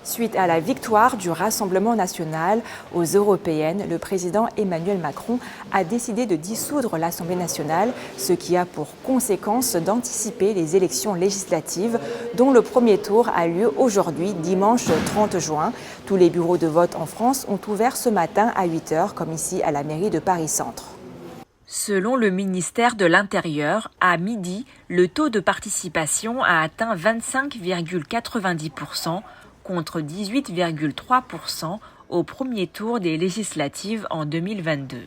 Suite à la victoire du Rassemblement national aux européennes, le président Emmanuel Macron a décidé de dissoudre l'Assemblée nationale, ce qui a pour conséquence d'anticiper les élections législatives dont le premier tour a lieu aujourd'hui, dimanche 30 juin. Tous les bureaux de vote en France ont ouvert ce matin à 8h, comme ici à la mairie de Paris-Centre. Selon le ministère de l'Intérieur, à midi, le taux de participation a atteint 25,90%, contre 18,3% au premier tour des législatives en 2022.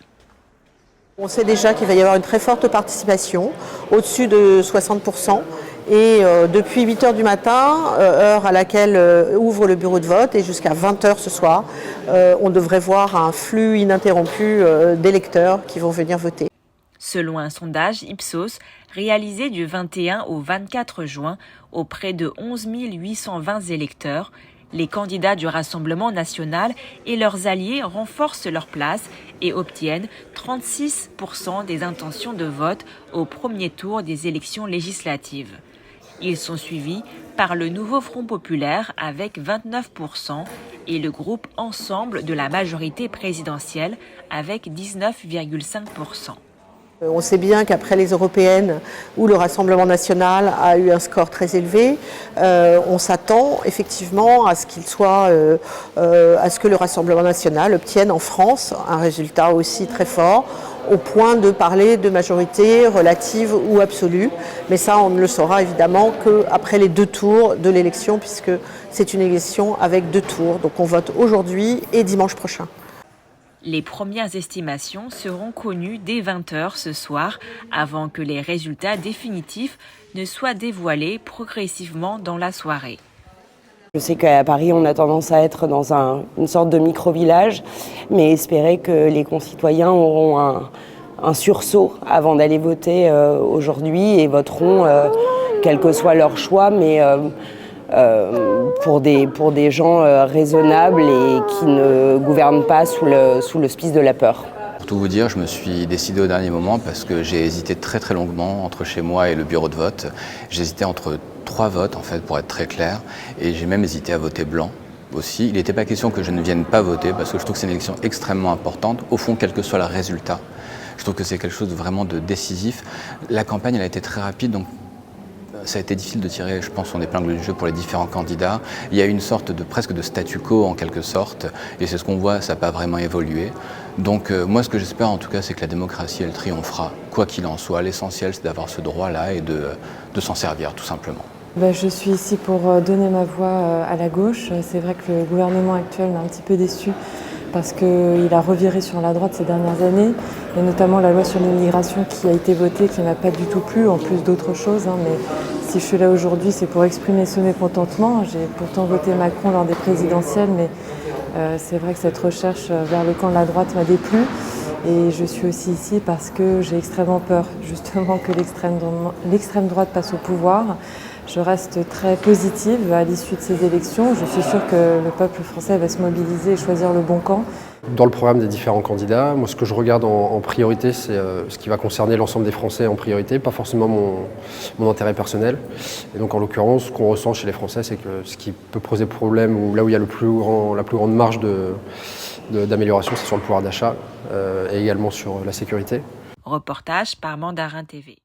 On sait déjà qu'il va y avoir une très forte participation, au-dessus de 60%. Et depuis 8h du matin, heure à laquelle ouvre le bureau de vote, et jusqu'à 20h ce soir, on devrait voir un flux ininterrompu d'électeurs qui vont venir voter. Selon un sondage Ipsos réalisé du 21 au 24 juin auprès de 11 820 électeurs, les candidats du Rassemblement national et leurs alliés renforcent leur place et obtiennent 36% des intentions de vote au premier tour des élections législatives. Ils sont suivis par le Nouveau Front populaire avec 29% et le groupe Ensemble de la majorité présidentielle avec 19,5%. On sait bien qu'après les européennes, où le Rassemblement national a eu un score très élevé, on s'attend effectivement à ce que le Rassemblement national obtienne en France un résultat aussi très fort, au point de parler de majorité relative ou absolue. Mais ça, on ne le saura évidemment qu'après les 2 tours de l'élection, puisque c'est une élection avec 2 tours. Donc on vote aujourd'hui et dimanche prochain. Les premières estimations seront connues dès 20h ce soir, avant que les résultats définitifs ne soient dévoilés progressivement dans la soirée. Je sais qu'à Paris, on a tendance à être dans une sorte de micro-village, mais espérer que les concitoyens auront un sursaut avant d'aller voter aujourd'hui et voteront, quel que soit leur choix, mais pour des gens raisonnables et qui ne gouvernent pas sous l'hospice de la peur. Pour tout vous dire, je me suis décidé au dernier moment parce que j'ai hésité très très longuement entre chez moi et le bureau de vote. J'hésitais entre 3 votes en fait, pour être très clair, et j'ai même hésité à voter blanc aussi. Il n'était pas question que je ne vienne pas voter parce que je trouve que c'est une élection extrêmement importante, au fond quel que soit le résultat. Je trouve que c'est quelque chose de vraiment décisif. La campagne elle a été très rapide, donc ça a été difficile de tirer, je pense, son épingle du jeu pour les différents candidats. Il y a eu une sorte presque de statu quo en quelque sorte, et c'est ce qu'on voit, ça n'a pas vraiment évolué. Donc moi, ce que j'espère en tout cas, c'est que la démocratie, elle triomphera, quoi qu'il en soit. L'essentiel, c'est d'avoir ce droit-là et de s'en servir, tout simplement. Je suis ici pour donner ma voix à la gauche. C'est vrai que le gouvernement actuel m'a un petit peu déçue parce qu'il a reviré sur la droite ces dernières années, et notamment la loi sur l'immigration qui a été votée, qui ne m'a pas du tout plu, en plus d'autres choses. Mais si je suis là aujourd'hui, c'est pour exprimer ce mécontentement. J'ai pourtant voté Macron lors des présidentielles, mais c'est vrai que cette recherche vers le camp de la droite m'a déplu. Et je suis aussi ici parce que j'ai extrêmement peur, justement, que l'extrême droite passe au pouvoir. Je reste très positive à l'issue de ces élections. Je suis sûre que le peuple français va se mobiliser et choisir le bon camp. Dans le programme des différents candidats, moi ce que je regarde en priorité, c'est ce qui va concerner l'ensemble des Français en priorité, pas forcément mon intérêt personnel. Et donc en l'occurrence, ce qu'on ressent chez les Français, c'est que ce qui peut poser problème, ou là où il y a la plus grande marge d'amélioration, c'est sur le pouvoir d'achat et également sur la sécurité. Reportage par Mandarin TV.